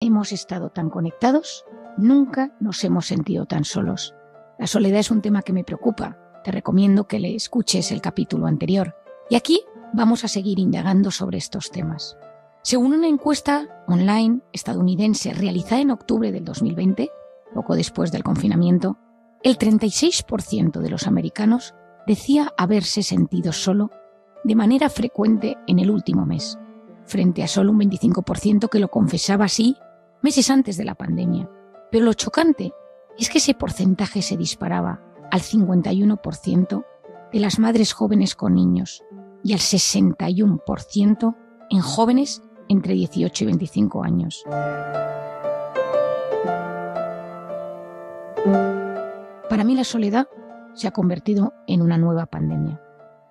Hemos estado tan conectados, nunca nos hemos sentido tan solos. La soledad es un tema que me preocupa. Te recomiendo que le escuches el capítulo anterior. Y aquí vamos a seguir indagando sobre estos temas. Según una encuesta online estadounidense realizada en octubre del 2020, poco después del confinamiento, el 36% de los americanos decía haberse sentido solo de manera frecuente en el último mes, frente a solo un 25% que lo confesaba así meses antes de la pandemia. Pero lo chocante es que ese porcentaje se disparaba al 51% de las madres jóvenes con niños y al 61% en jóvenes entre 18 y 25 años. Para mí la soledad se ha convertido en una nueva pandemia,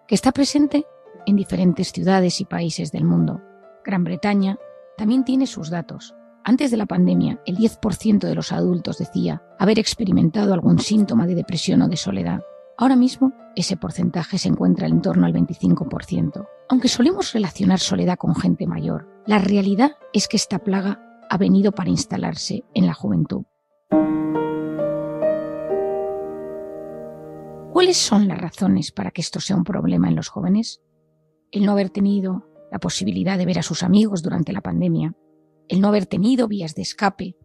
que está presente en diferentes ciudades y países del mundo. Gran Bretaña también tiene sus datos. Antes de la pandemia, el 10% de los adultos decía haber experimentado algún síntoma de depresión o de soledad. Ahora mismo, ese porcentaje se encuentra en torno al 25%. Aunque solemos relacionar soledad con gente mayor, la realidad es que esta plaga ha venido para instalarse en la juventud. ¿Cuáles son las razones para que esto sea un problema en los jóvenes? El no haber tenido la posibilidad de ver a sus amigos durante la pandemia, el no haber tenido vías de escape,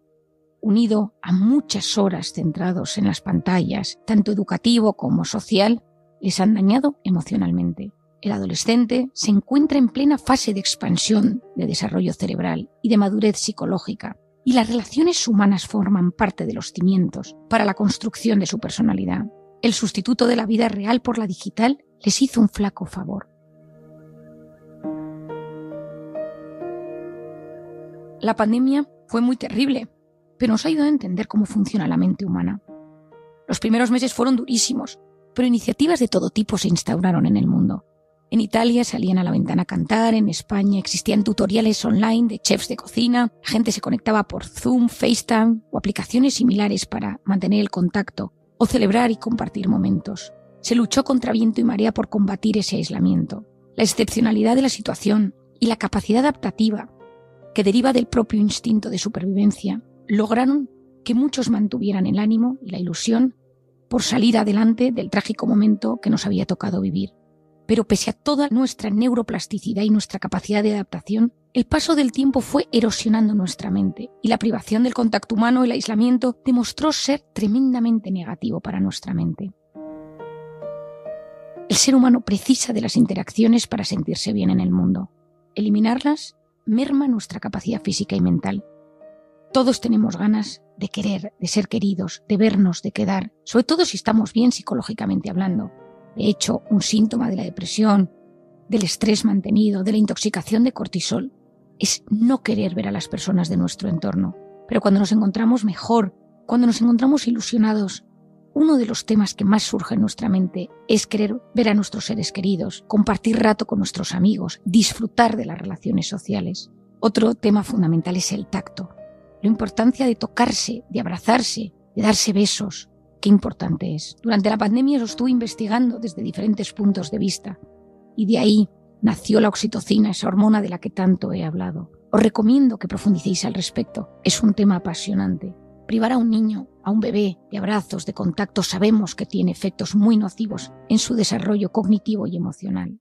unido a muchas horas centrados en las pantallas, tanto educativo como social, les han dañado emocionalmente. El adolescente se encuentra en plena fase de expansión, de desarrollo cerebral y de madurez psicológica, y las relaciones humanas forman parte de los cimientos para la construcción de su personalidad. El sustituto de la vida real por la digital les hizo un flaco favor. La pandemia fue muy terrible, pero nos ha ayudado a entender cómo funciona la mente humana. Los primeros meses fueron durísimos, pero iniciativas de todo tipo se instauraron en el mundo. En Italia salían a la ventana a cantar, en España existían tutoriales online de chefs de cocina, la gente se conectaba por Zoom, FaceTime o aplicaciones similares para mantener el contacto o celebrar y compartir momentos. Se luchó contra viento y marea por combatir ese aislamiento. La excepcionalidad de la situación y la capacidad adaptativa que deriva del propio instinto de supervivencia, lograron que muchos mantuvieran el ánimo y la ilusión por salir adelante del trágico momento que nos había tocado vivir. Pero pese a toda nuestra neuroplasticidad y nuestra capacidad de adaptación, el paso del tiempo fue erosionando nuestra mente y la privación del contacto humano y el aislamiento demostró ser tremendamente negativo para nuestra mente. El ser humano precisa de las interacciones para sentirse bien en el mundo. Eliminarlas merma nuestra capacidad física y mental. Todos tenemos ganas de querer, de ser queridos, de vernos, de quedar, sobre todo si estamos bien psicológicamente hablando. De hecho, un síntoma de la depresión, del estrés mantenido, de la intoxicación de cortisol, es no querer ver a las personas de nuestro entorno. Pero cuando nos encontramos mejor, cuando nos encontramos ilusionados, uno de los temas que más surge en nuestra mente es querer ver a nuestros seres queridos, compartir rato con nuestros amigos, disfrutar de las relaciones sociales. Otro tema fundamental es el tacto. La importancia de tocarse, de abrazarse, de darse besos. Qué importante es. Durante la pandemia lo estuve investigando desde diferentes puntos de vista y de ahí nació la oxitocina, esa hormona de la que tanto he hablado. Os recomiendo que profundicéis al respecto. Es un tema apasionante. Privar a un niño, a un bebé, de abrazos, de contacto, sabemos que tiene efectos muy nocivos en su desarrollo cognitivo y emocional.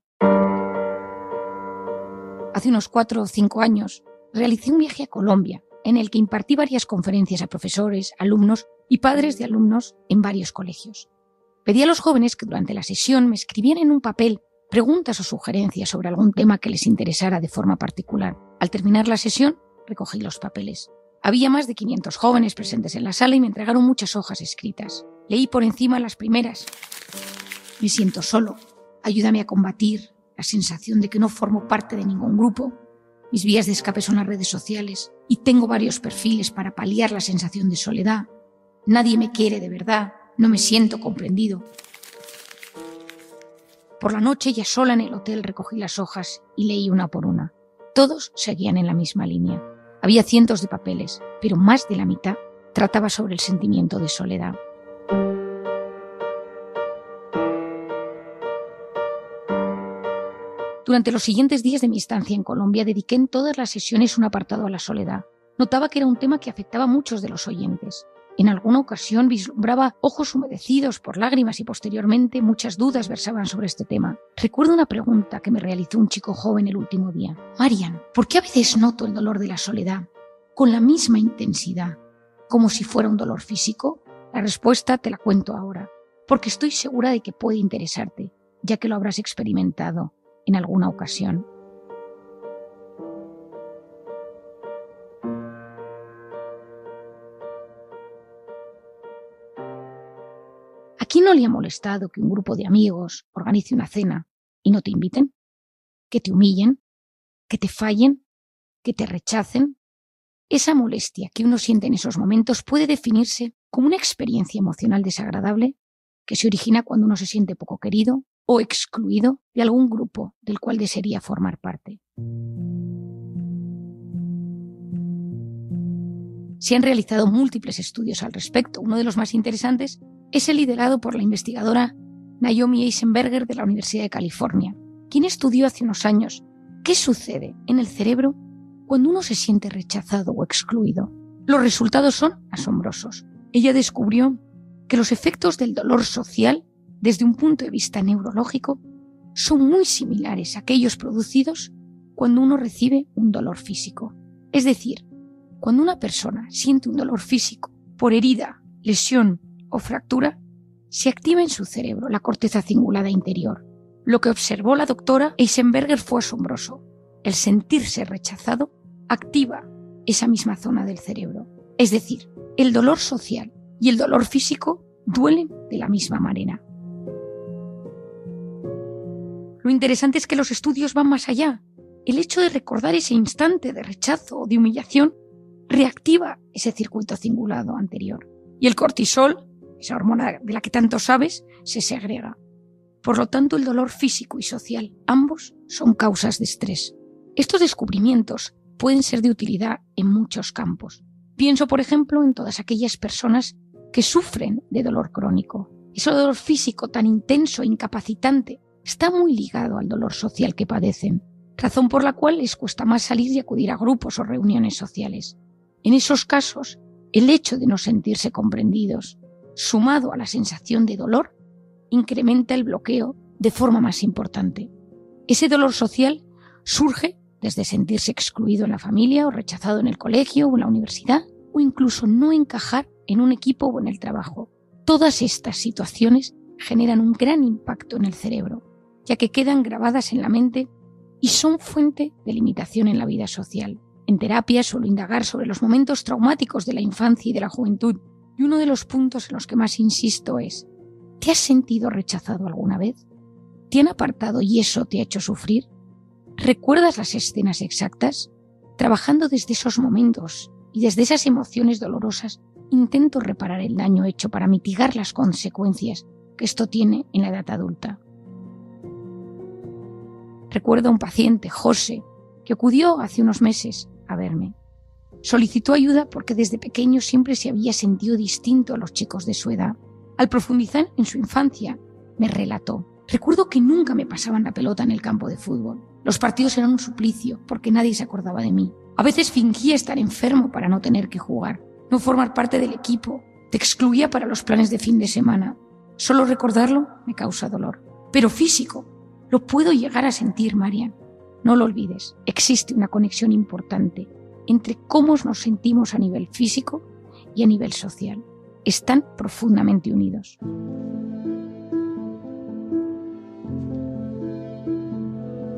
Hace unos 4 o 5 años realicé un viaje a Colombia en el que impartí varias conferencias a profesores, alumnos y padres de alumnos en varios colegios. Pedí a los jóvenes que durante la sesión me escribieran en un papel preguntas o sugerencias sobre algún tema que les interesara de forma particular. Al terminar la sesión, recogí los papeles. Había más de 500 jóvenes presentes en la sala y me entregaron muchas hojas escritas. Leí por encima las primeras. Me siento solo. Ayúdame a combatir la sensación de que no formo parte de ningún grupo. Mis vías de escape son las redes sociales y tengo varios perfiles para paliar la sensación de soledad. Nadie me quiere de verdad. No me siento comprendido. Por la noche, ya sola en el hotel, recogí las hojas y leí una por una. Todos seguían en la misma línea. Había cientos de papeles, pero más de la mitad trataba sobre el sentimiento de soledad. Durante los siguientes días de mi estancia en Colombia, dediqué en todas las sesiones un apartado a la soledad. Notaba que era un tema que afectaba a muchos de los oyentes. En alguna ocasión vislumbraba ojos humedecidos por lágrimas y posteriormente muchas dudas versaban sobre este tema. Recuerdo una pregunta que me realizó un chico joven el último día. Marian, ¿por qué a veces noto el dolor de la soledad con la misma intensidad, como si fuera un dolor físico? La respuesta te la cuento ahora, porque estoy segura de que puede interesarte, ya que lo habrás experimentado en alguna ocasión. ¿A quién no le ha molestado que un grupo de amigos organice una cena y no te inviten? ¿Que te humillen? ¿Que te fallen? ¿Que te rechacen? Esa molestia que uno siente en esos momentos puede definirse como una experiencia emocional desagradable que se origina cuando uno se siente poco querido o excluido de algún grupo del cual desearía formar parte. Se han realizado múltiples estudios al respecto. Uno de los más interesantes es el liderado por la investigadora Naomi Eisenberger de la Universidad de California, quien estudió hace unos años qué sucede en el cerebro cuando uno se siente rechazado o excluido. Los resultados son asombrosos. Ella descubrió que los efectos del dolor social, desde un punto de vista neurológico, son muy similares a aquellos producidos cuando uno recibe un dolor físico. Es decir, cuando una persona siente un dolor físico por herida, lesión o fractura, se activa en su cerebro la corteza cingulada interior. Lo que observó la doctora Eisenberger fue asombroso. El sentirse rechazado activa esa misma zona del cerebro. Es decir, el dolor social y el dolor físico duelen de la misma manera. Lo interesante es que los estudios van más allá. El hecho de recordar ese instante de rechazo o de humillación reactiva ese circuito cingulado anterior. Y el cortisol, esa hormona de la que tanto sabes, se segrega. Por lo tanto, el dolor físico y social, ambos son causas de estrés. Estos descubrimientos pueden ser de utilidad en muchos campos. Pienso, por ejemplo, en todas aquellas personas que sufren de dolor crónico. Ese dolor físico tan intenso e incapacitante está muy ligado al dolor social que padecen, razón por la cual les cuesta más salir y acudir a grupos o reuniones sociales. En esos casos, el hecho de no sentirse comprendidos, sumado a la sensación de dolor, incrementa el bloqueo de forma más importante. Ese dolor social surge desde sentirse excluido en la familia o rechazado en el colegio o en la universidad, o incluso no encajar en un equipo o en el trabajo. Todas estas situaciones generan un gran impacto en el cerebro, ya que quedan grabadas en la mente y son fuente de limitación en la vida social. En terapia suelo indagar sobre los momentos traumáticos de la infancia y de la juventud, y uno de los puntos en los que más insisto es: ¿te has sentido rechazado alguna vez? ¿Te han apartado y eso te ha hecho sufrir? ¿Recuerdas las escenas exactas? Trabajando desde esos momentos y desde esas emociones dolorosas, intento reparar el daño hecho para mitigar las consecuencias que esto tiene en la edad adulta. Recuerdo a un paciente, José, que acudió hace unos meses a verme. Solicitó ayuda porque desde pequeño siempre se había sentido distinto a los chicos de su edad. Al profundizar en su infancia, me relató: recuerdo que nunca me pasaban la pelota en el campo de fútbol. Los partidos eran un suplicio porque nadie se acordaba de mí. A veces fingía estar enfermo para no tener que jugar, no formar parte del equipo. Te excluía para los planes de fin de semana. Solo recordarlo me causa dolor. Pero físico, lo puedo llegar a sentir, Marian. No lo olvides, existe una conexión importante entre cómo nos sentimos a nivel físico y a nivel social. Están profundamente unidos.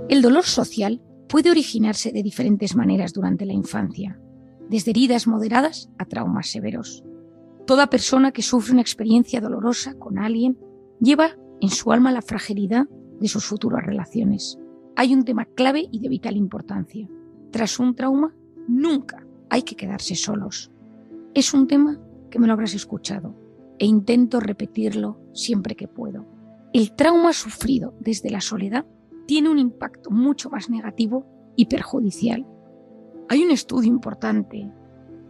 El dolor social puede originarse de diferentes maneras durante la infancia, desde heridas moderadas a traumas severos. Toda persona que sufre una experiencia dolorosa con alguien lleva en su alma la fragilidad de sus futuras relaciones. Hay un tema clave y de vital importancia. Tras un trauma, nunca hay que quedarse solos. Es un tema que me lo habrás escuchado e intento repetirlo siempre que puedo. El trauma sufrido desde la soledad tiene un impacto mucho más negativo y perjudicial. Hay un estudio importante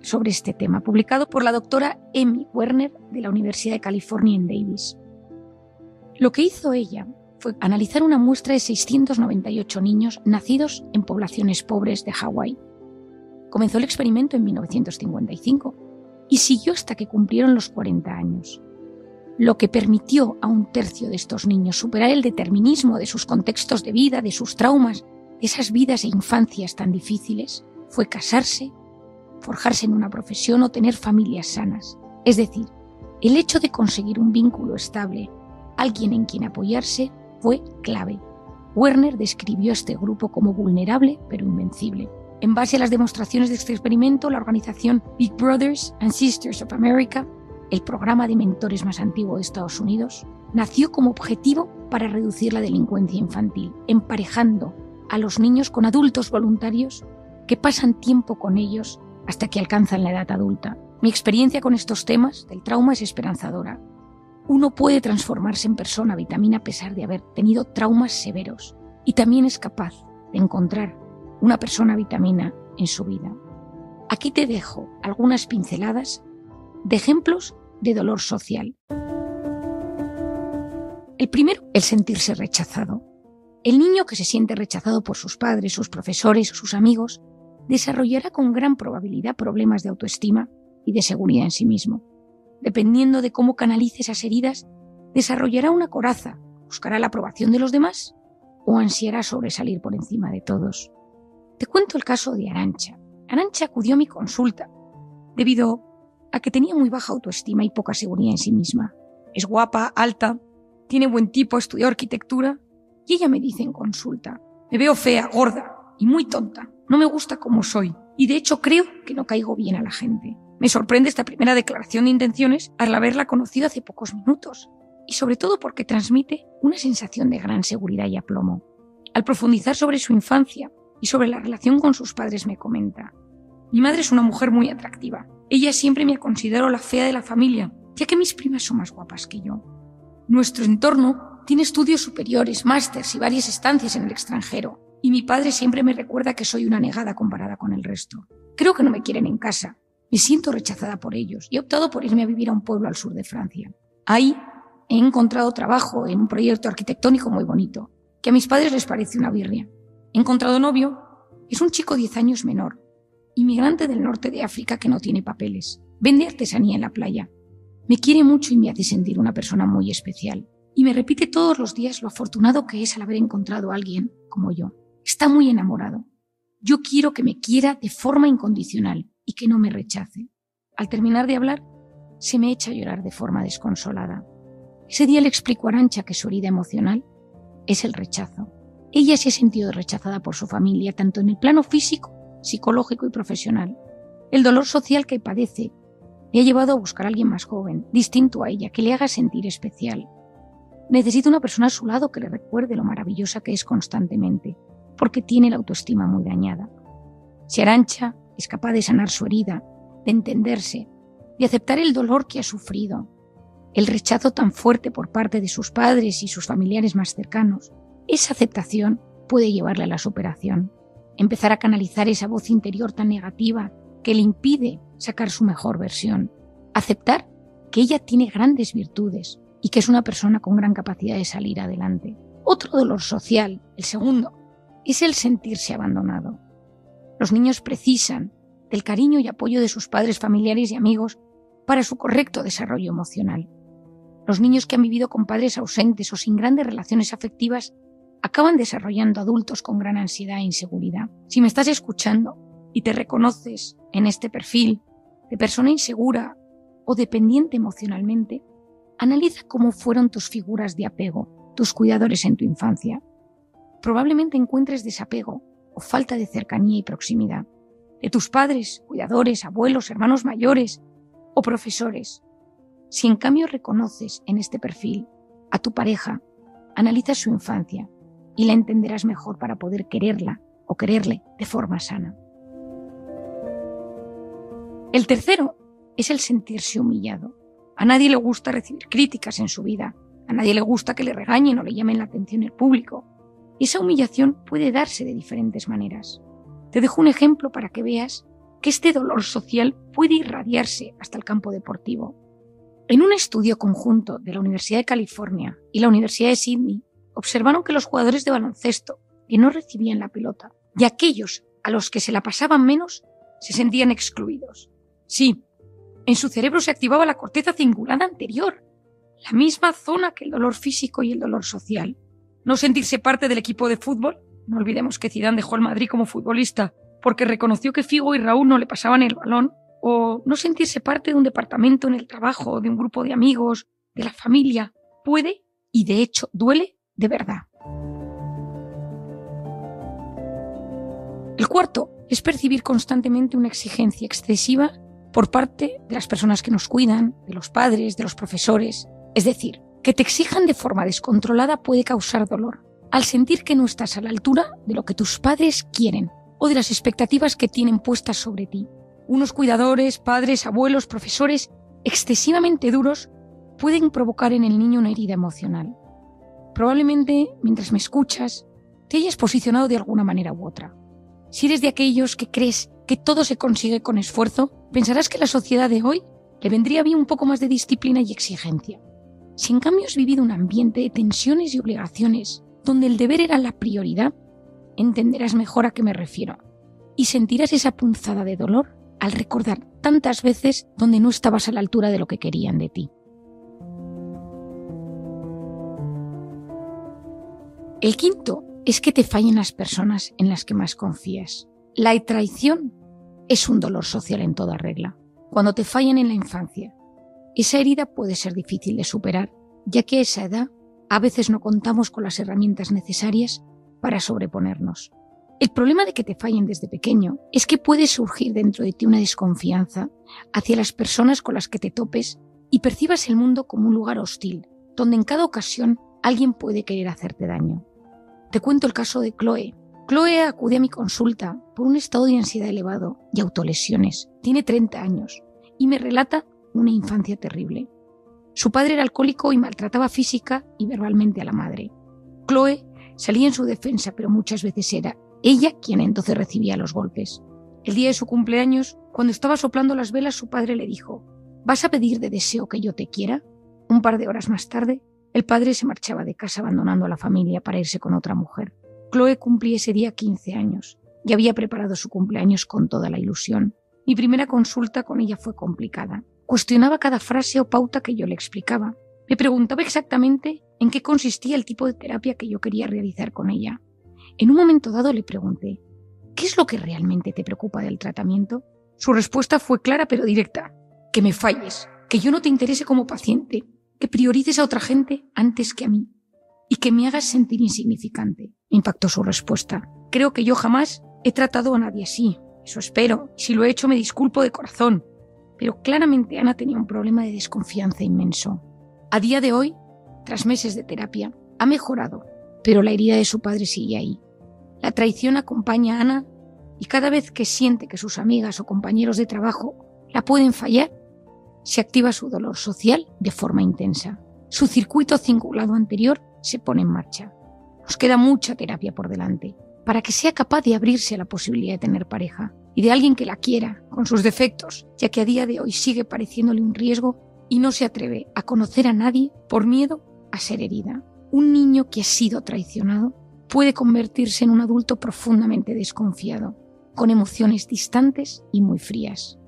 sobre este tema, publicado por la doctora Amy Werner de la Universidad de California en Davis. Lo que hizo ella fue analizar una muestra de 698 niños nacidos en poblaciones pobres de Hawái. Comenzó el experimento en 1955 y siguió hasta que cumplieron los 40 años, lo que permitió a un tercio de estos niños superar el determinismo de sus contextos de vida, de sus traumas, de esas vidas e infancias tan difíciles, fue casarse, forjarse en una profesión o tener familias sanas. Es decir, el hecho de conseguir un vínculo estable, alguien en quien apoyarse, fue clave. Werner describió a este grupo como vulnerable pero invencible. En base a las demostraciones de este experimento, la organización Big Brothers and Sisters of America, el programa de mentores más antiguo de Estados Unidos, nació como objetivo para reducir la delincuencia infantil, emparejando a los niños con adultos voluntarios que pasan tiempo con ellos hasta que alcanzan la edad adulta. Mi experiencia con estos temas del trauma es esperanzadora. Uno puede transformarse en persona vitamina a pesar de haber tenido traumas severos y también es capaz de encontrar una persona vitamina en su vida. Aquí te dejo algunas pinceladas de ejemplos de dolor social. El primero, el sentirse rechazado. El niño que se siente rechazado por sus padres, sus profesores o sus amigos desarrollará con gran probabilidad problemas de autoestima y de seguridad en sí mismo. Dependiendo de cómo canalice esas heridas, desarrollará una coraza, buscará la aprobación de los demás o ansiará sobresalir por encima de todos. Te cuento el caso de Arantxa. Arantxa acudió a mi consulta debido a que tenía muy baja autoestima y poca seguridad en sí misma. Es guapa, alta, tiene buen tipo, estudió arquitectura y ella me dice en consulta: me veo fea, gorda y muy tonta. No me gusta como soy y de hecho creo que no caigo bien a la gente. Me sorprende esta primera declaración de intenciones al haberla conocido hace pocos minutos y sobre todo porque transmite una sensación de gran seguridad y aplomo. Al profundizar sobre su infancia y sobre la relación con sus padres me comenta: mi madre es una mujer muy atractiva. Ella siempre me consideró la fea de la familia, ya que mis primas son más guapas que yo. Nuestro entorno tiene estudios superiores, másters y varias estancias en el extranjero, y mi padre siempre me recuerda que soy una negada comparada con el resto. Creo que no me quieren en casa. Me siento rechazada por ellos y he optado por irme a vivir a un pueblo al sur de Francia. Ahí he encontrado trabajo en un proyecto arquitectónico muy bonito, que a mis padres les parece una birria. He encontrado novio, es un chico 10 años menor, inmigrante del norte de África que no tiene papeles. Vende artesanía en la playa. Me quiere mucho y me hace sentir una persona muy especial. Y me repite todos los días lo afortunado que es al haber encontrado a alguien como yo. Está muy enamorado. Yo quiero que me quiera de forma incondicional y que no me rechace. Al terminar de hablar, se me echa a llorar de forma desconsolada. Ese día le explico a Arantxa que su herida emocional es el rechazo. Ella se ha sentido rechazada por su familia, tanto en el plano físico, psicológico y profesional. El dolor social que padece le ha llevado a buscar a alguien más joven, distinto a ella, que le haga sentir especial. Necesita una persona a su lado que le recuerde lo maravillosa que es constantemente, porque tiene la autoestima muy dañada. Si Arantxa es capaz de sanar su herida, de entenderse, de aceptar el dolor que ha sufrido, el rechazo tan fuerte por parte de sus padres y sus familiares más cercanos, esa aceptación puede llevarle a la superación. Empezar a canalizar esa voz interior tan negativa que le impide sacar su mejor versión. Aceptar que ella tiene grandes virtudes y que es una persona con gran capacidad de salir adelante. Otro dolor social, el segundo, es el sentirse abandonado. Los niños precisan del cariño y apoyo de sus padres, familiares y amigos para su correcto desarrollo emocional. Los niños que han vivido con padres ausentes o sin grandes relaciones afectivas acaban desarrollando adultos con gran ansiedad e inseguridad. Si me estás escuchando y te reconoces en este perfil de persona insegura o dependiente emocionalmente, analiza cómo fueron tus figuras de apego, tus cuidadores en tu infancia. Probablemente encuentres desapego o falta de cercanía y proximidad de tus padres, cuidadores, abuelos, hermanos mayores o profesores. Si en cambio reconoces en este perfil a tu pareja, analiza su infancia y la entenderás mejor para poder quererla o quererle de forma sana. El tercero es el sentirse humillado. A nadie le gusta recibir críticas en su vida, a nadie le gusta que le regañen o le llamen la atención el público. Esa humillación puede darse de diferentes maneras. Te dejo un ejemplo para que veas que este dolor social puede irradiarse hasta el campo deportivo. En un estudio conjunto de la Universidad de California y la Universidad de Sydney, observaron que los jugadores de baloncesto que no recibían la pelota y aquellos a los que se la pasaban menos se sentían excluidos. Sí, en su cerebro se activaba la corteza cingulada anterior, la misma zona que el dolor físico y el dolor social. No sentirse parte del equipo de fútbol. No olvidemos que Zidane dejó el Madrid como futbolista porque reconoció que Figo y Raúl no le pasaban el balón. O no sentirse parte de un departamento en el trabajo, de un grupo de amigos, de la familia. Puede, y de hecho duele, de verdad. El cuarto es percibir constantemente una exigencia excesiva por parte de las personas que nos cuidan, de los padres, de los profesores. Es decir, que te exijan de forma descontrolada puede causar dolor, al sentir que no estás a la altura de lo que tus padres quieren o de las expectativas que tienen puestas sobre ti. Unos cuidadores, padres, abuelos, profesores excesivamente duros pueden provocar en el niño una herida emocional. Probablemente, mientras me escuchas, te hayas posicionado de alguna manera u otra. Si eres de aquellos que crees que todo se consigue con esfuerzo, pensarás que la sociedad de hoy le vendría bien un poco más de disciplina y exigencia. Si en cambio has vivido un ambiente de tensiones y obligaciones, donde el deber era la prioridad, entenderás mejor a qué me refiero y sentirás esa punzada de dolor al recordar tantas veces donde no estabas a la altura de lo que querían de ti. El quinto es que te fallen las personas en las que más confías. La traición es un dolor social en toda regla. Cuando te fallan en la infancia, esa herida puede ser difícil de superar, ya que a esa edad a veces no contamos con las herramientas necesarias para sobreponernos. El problema de que te fallen desde pequeño es que puede surgir dentro de ti una desconfianza hacia las personas con las que te topes y percibas el mundo como un lugar hostil, donde en cada ocasión alguien puede querer hacerte daño. Te cuento el caso de Chloe. Chloe acude a mi consulta por un estado de ansiedad elevado y autolesiones. Tiene 30 años y me relata una infancia terrible. Su padre era alcohólico y maltrataba física y verbalmente a la madre. Chloe salía en su defensa, pero muchas veces era ella quien entonces recibía los golpes. El día de su cumpleaños, cuando estaba soplando las velas, su padre le dijo: ¿vas a pedir de deseo que yo te quiera? Un par de horas más tarde, el padre se marchaba de casa abandonando a la familia para irse con otra mujer. Chloe cumplía ese día 15 años y había preparado su cumpleaños con toda la ilusión. Mi primera consulta con ella fue complicada. Cuestionaba cada frase o pauta que yo le explicaba. Me preguntaba exactamente en qué consistía el tipo de terapia que yo quería realizar con ella. En un momento dado le pregunté: ¿qué es lo que realmente te preocupa del tratamiento? Su respuesta fue clara pero directa: que me falles, que yo no te interese como paciente, que priorices a otra gente antes que a mí y que me hagas sentir insignificante. Me impactó su respuesta. Creo que yo jamás he tratado a nadie así. Eso espero. Si lo he hecho, me disculpo de corazón. Pero claramente Ana tenía un problema de desconfianza inmenso. A día de hoy, tras meses de terapia, ha mejorado, pero la herida de su padre sigue ahí. La traición acompaña a Ana y cada vez que siente que sus amigas o compañeros de trabajo la pueden fallar, se activa su dolor social de forma intensa. Su circuito cingulado anterior se pone en marcha. Nos queda mucha terapia por delante para que sea capaz de abrirse a la posibilidad de tener pareja y de alguien que la quiera, con sus defectos, ya que a día de hoy sigue pareciéndole un riesgo y no se atreve a conocer a nadie por miedo a ser herida. Un niño que ha sido traicionado puede convertirse en un adulto profundamente desconfiado, con emociones distantes y muy frías.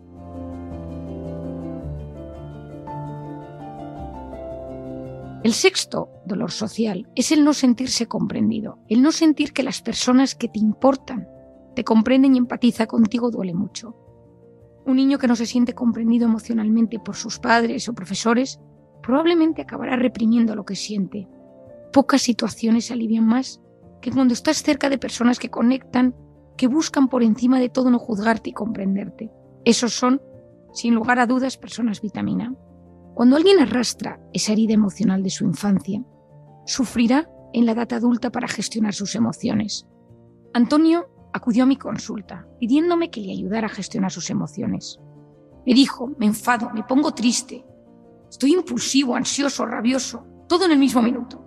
El sexto dolor social es el no sentirse comprendido, el no sentir que las personas que te importan te comprenden y empatizan contigo duele mucho. Un niño que no se siente comprendido emocionalmente por sus padres o profesores probablemente acabará reprimiendo lo que siente. Pocas situaciones alivian más que cuando estás cerca de personas que conectan, que buscan por encima de todo no juzgarte y comprenderte. Esos son, sin lugar a dudas, personas vitamina. Cuando alguien arrastra esa herida emocional de su infancia, sufrirá en la edad adulta para gestionar sus emociones. Antonio acudió a mi consulta pidiéndome que le ayudara a gestionar sus emociones. Me dijo: me enfado, me pongo triste, estoy impulsivo, ansioso, rabioso, todo en el mismo minuto.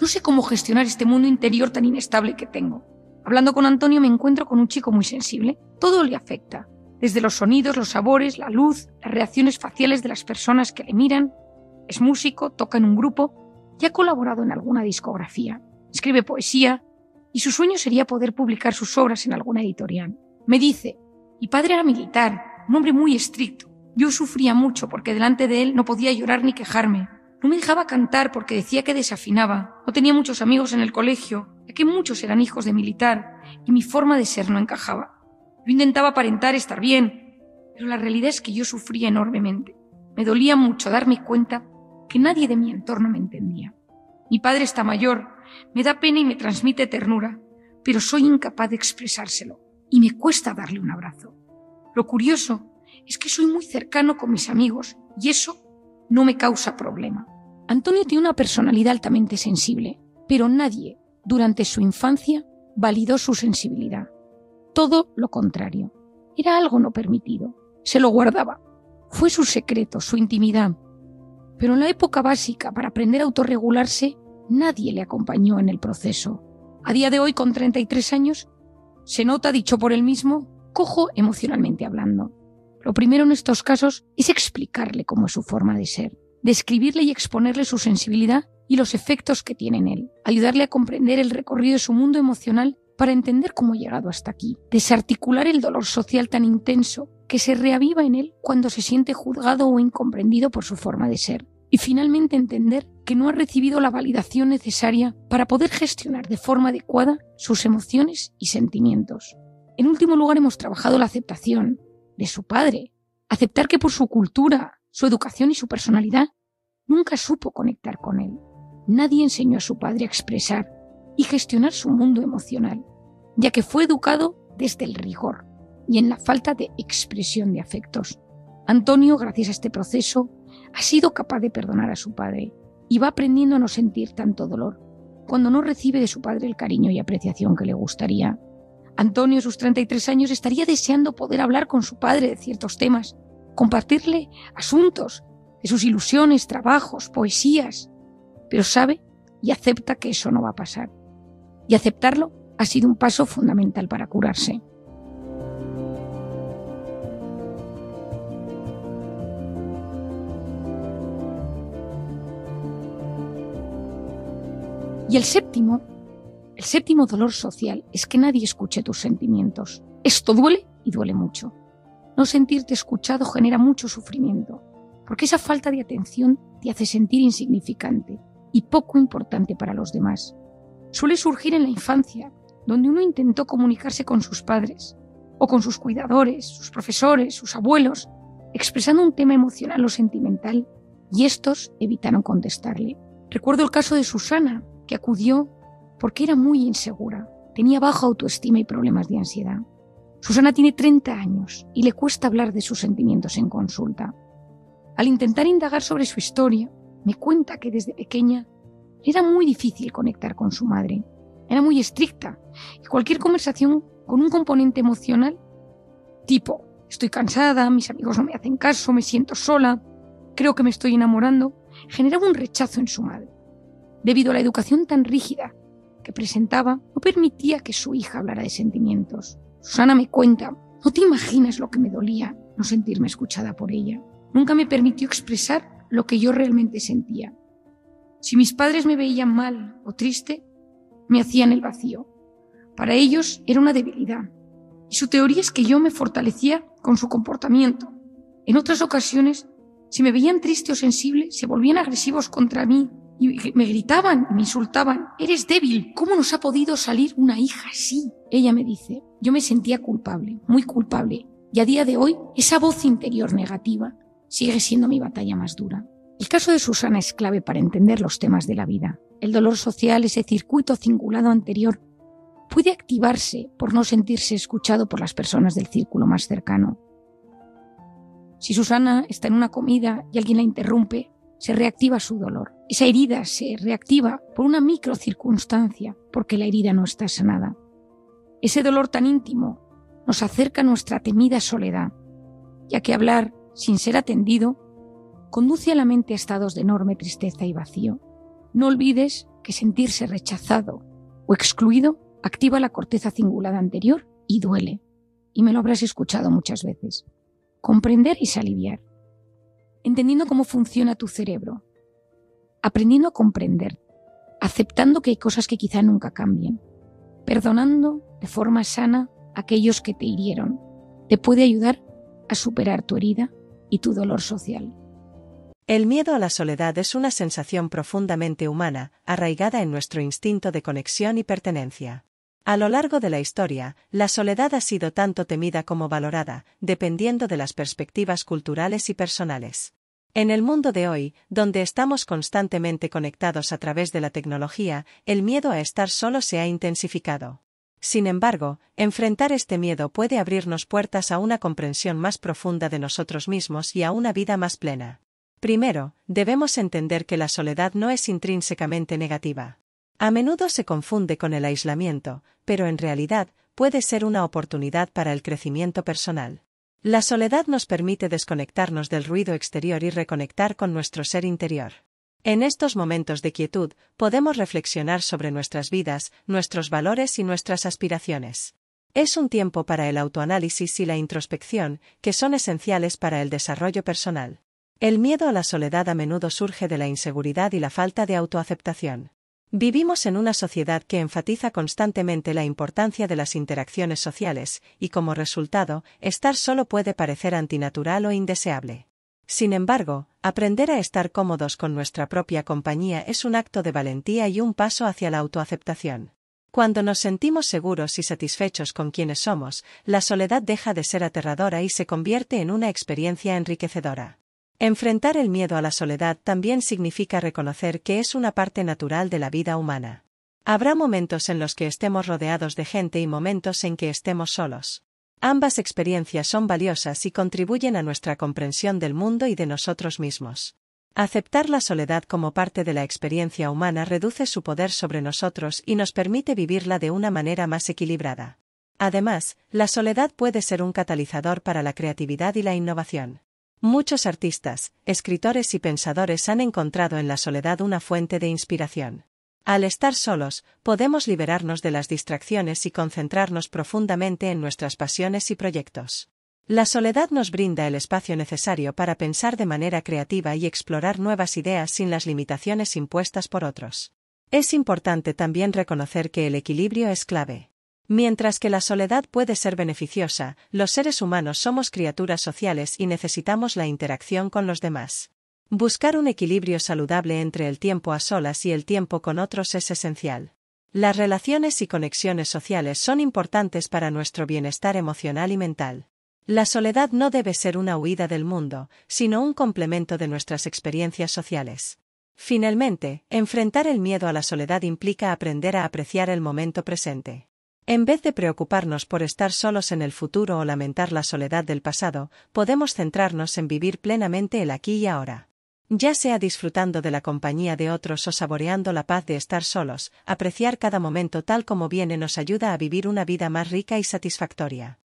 No sé cómo gestionar este mundo interior tan inestable que tengo. Hablando con Antonio me encuentro con un chico muy sensible. Todo le afecta, desde los sonidos, los sabores, la luz, las reacciones faciales de las personas que le miran. Es músico, toca en un grupo y ha colaborado en alguna discografía. Escribe poesía y su sueño sería poder publicar sus obras en alguna editorial. Me dice Mi padre era militar, un hombre muy estricto. Yo sufría mucho porque delante de él no podía llorar ni quejarme. No me dejaba cantar porque decía que desafinaba. No tenía muchos amigos en el colegio, ya que muchos eran hijos de militar y mi forma de ser no encajaba. Yo intentaba aparentar estar bien, pero la realidad es que yo sufría enormemente. Me dolía mucho darme cuenta que nadie de mi entorno me entendía. Mi padre está mayor, me da pena y me transmite ternura, pero soy incapaz de expresárselo y me cuesta darle un abrazo. Lo curioso es que soy muy cercano con mis amigos y eso no me causa problema. Antonio tiene una personalidad altamente sensible, pero nadie, durante su infancia, validó su sensibilidad. Todo lo contrario. Era algo no permitido. Se lo guardaba. Fue su secreto, su intimidad. Pero en la época básica, para aprender a autorregularse, nadie le acompañó en el proceso. A día de hoy, con 33 años, se nota, dicho por él mismo, cojo emocionalmente hablando. Lo primero en estos casos es explicarle cómo es su forma de ser, describirle y exponerle su sensibilidad y los efectos que tiene en él, ayudarle a comprender el recorrido de su mundo emocional para entender cómo ha llegado hasta aquí, desarticular el dolor social tan intenso que se reaviva en él cuando se siente juzgado o incomprendido por su forma de ser, y finalmente entender que no ha recibido la validación necesaria para poder gestionar de forma adecuada sus emociones y sentimientos. En último lugar, hemos trabajado la aceptación de su padre, aceptar que por su cultura, su educación y su personalidad nunca supo conectar con él. Nadie enseñó a su padre a expresar y gestionar su mundo emocional, ya que fue educado desde el rigor y en la falta de expresión de afectos. Antonio, gracias a este proceso, ha sido capaz de perdonar a su padre y va aprendiendo a no sentir tanto dolor cuando no recibe de su padre el cariño y apreciación que le gustaría. Antonio, a sus 33 años, estaría deseando poder hablar con su padre de ciertos temas, compartirle asuntos de sus ilusiones, trabajos, poesías, pero sabe y acepta que eso no va a pasar. Y aceptarlo ha sido un paso fundamental para curarse. Y el séptimo dolor social es que nadie escuche tus sentimientos. Esto duele y duele mucho. No sentirte escuchado genera mucho sufrimiento, porque esa falta de atención te hace sentir insignificante y poco importante para los demás. Suele surgir en la infancia, donde uno intentó comunicarse con sus padres, o con sus cuidadores, sus profesores, sus abuelos, expresando un tema emocional o sentimental, y estos evitaron contestarle. Recuerdo el caso de Susana, que acudió porque era muy insegura, tenía baja autoestima y problemas de ansiedad. Susana tiene 30 años y le cuesta hablar de sus sentimientos en consulta. Al intentar indagar sobre su historia, me cuenta que desde pequeña era muy difícil conectar con su madre. Era muy estricta y cualquier conversación con un componente emocional, tipo, estoy cansada, mis amigos no me hacen caso, me siento sola, creo que me estoy enamorando, generaba un rechazo en su madre. Debido a la educación tan rígida que presentaba, no permitía que su hija hablara de sentimientos. Susana me cuenta, no te imaginas lo que me dolía no sentirme escuchada por ella. Nunca me permitió expresar lo que yo realmente sentía. Si mis padres me veían mal o triste, me hacían el vacío. Para ellos era una debilidad. Y su teoría es que yo me fortalecía con su comportamiento. En otras ocasiones, si me veían triste o sensible, se volvían agresivos contra mí y me gritaban, me insultaban. Eres débil, ¿cómo nos ha podido salir una hija así? Ella me dice, yo me sentía culpable, muy culpable. Y a día de hoy, esa voz interior negativa sigue siendo mi batalla más dura. El caso de Susana es clave para entender los temas de la vida. El dolor social, ese circuito cingulado anterior, puede activarse por no sentirse escuchado por las personas del círculo más cercano. Si Susana está en una comida y alguien la interrumpe, se reactiva su dolor. Esa herida se reactiva por una microcircunstancia, porque la herida no está sanada. Ese dolor tan íntimo nos acerca a nuestra temida soledad, ya que hablar sin ser atendido conduce a la mente a estados de enorme tristeza y vacío. No olvides que sentirse rechazado o excluido activa la corteza cingulada anterior y duele. Y me lo habrás escuchado muchas veces. Comprender es aliviar. Entendiendo cómo funciona tu cerebro. Aprendiendo a comprender. Aceptando que hay cosas que quizá nunca cambien. Perdonando de forma sana a aquellos que te hirieron. te puede ayudar a superar tu herida y tu dolor social. El miedo a la soledad es una sensación profundamente humana, arraigada en nuestro instinto de conexión y pertenencia. A lo largo de la historia, la soledad ha sido tanto temida como valorada, dependiendo de las perspectivas culturales y personales. En el mundo de hoy, donde estamos constantemente conectados a través de la tecnología, el miedo a estar solo se ha intensificado. Sin embargo, enfrentar este miedo puede abrirnos puertas a una comprensión más profunda de nosotros mismos y a una vida más plena. Primero, debemos entender que la soledad no es intrínsecamente negativa. A menudo se confunde con el aislamiento, pero en realidad puede ser una oportunidad para el crecimiento personal. La soledad nos permite desconectarnos del ruido exterior y reconectar con nuestro ser interior. En estos momentos de quietud, podemos reflexionar sobre nuestras vidas, nuestros valores y nuestras aspiraciones. Es un tiempo para el autoanálisis y la introspección, que son esenciales para el desarrollo personal. El miedo a la soledad a menudo surge de la inseguridad y la falta de autoaceptación. Vivimos en una sociedad que enfatiza constantemente la importancia de las interacciones sociales, y como resultado, estar solo puede parecer antinatural o indeseable. Sin embargo, aprender a estar cómodos con nuestra propia compañía es un acto de valentía y un paso hacia la autoaceptación. Cuando nos sentimos seguros y satisfechos con quienes somos, la soledad deja de ser aterradora y se convierte en una experiencia enriquecedora. Enfrentar el miedo a la soledad también significa reconocer que es una parte natural de la vida humana. Habrá momentos en los que estemos rodeados de gente y momentos en que estemos solos. Ambas experiencias son valiosas y contribuyen a nuestra comprensión del mundo y de nosotros mismos. Aceptar la soledad como parte de la experiencia humana reduce su poder sobre nosotros y nos permite vivirla de una manera más equilibrada. Además, la soledad puede ser un catalizador para la creatividad y la innovación. Muchos artistas, escritores y pensadores han encontrado en la soledad una fuente de inspiración. Al estar solos, podemos liberarnos de las distracciones y concentrarnos profundamente en nuestras pasiones y proyectos. La soledad nos brinda el espacio necesario para pensar de manera creativa y explorar nuevas ideas sin las limitaciones impuestas por otros. Es importante también reconocer que el equilibrio es clave. Mientras que la soledad puede ser beneficiosa, los seres humanos somos criaturas sociales y necesitamos la interacción con los demás. Buscar un equilibrio saludable entre el tiempo a solas y el tiempo con otros es esencial. Las relaciones y conexiones sociales son importantes para nuestro bienestar emocional y mental. La soledad no debe ser una huida del mundo, sino un complemento de nuestras experiencias sociales. Finalmente, enfrentar el miedo a la soledad implica aprender a apreciar el momento presente. En vez de preocuparnos por estar solos en el futuro o lamentar la soledad del pasado, podemos centrarnos en vivir plenamente el aquí y ahora. Ya sea disfrutando de la compañía de otros o saboreando la paz de estar solos, apreciar cada momento tal como viene nos ayuda a vivir una vida más rica y satisfactoria.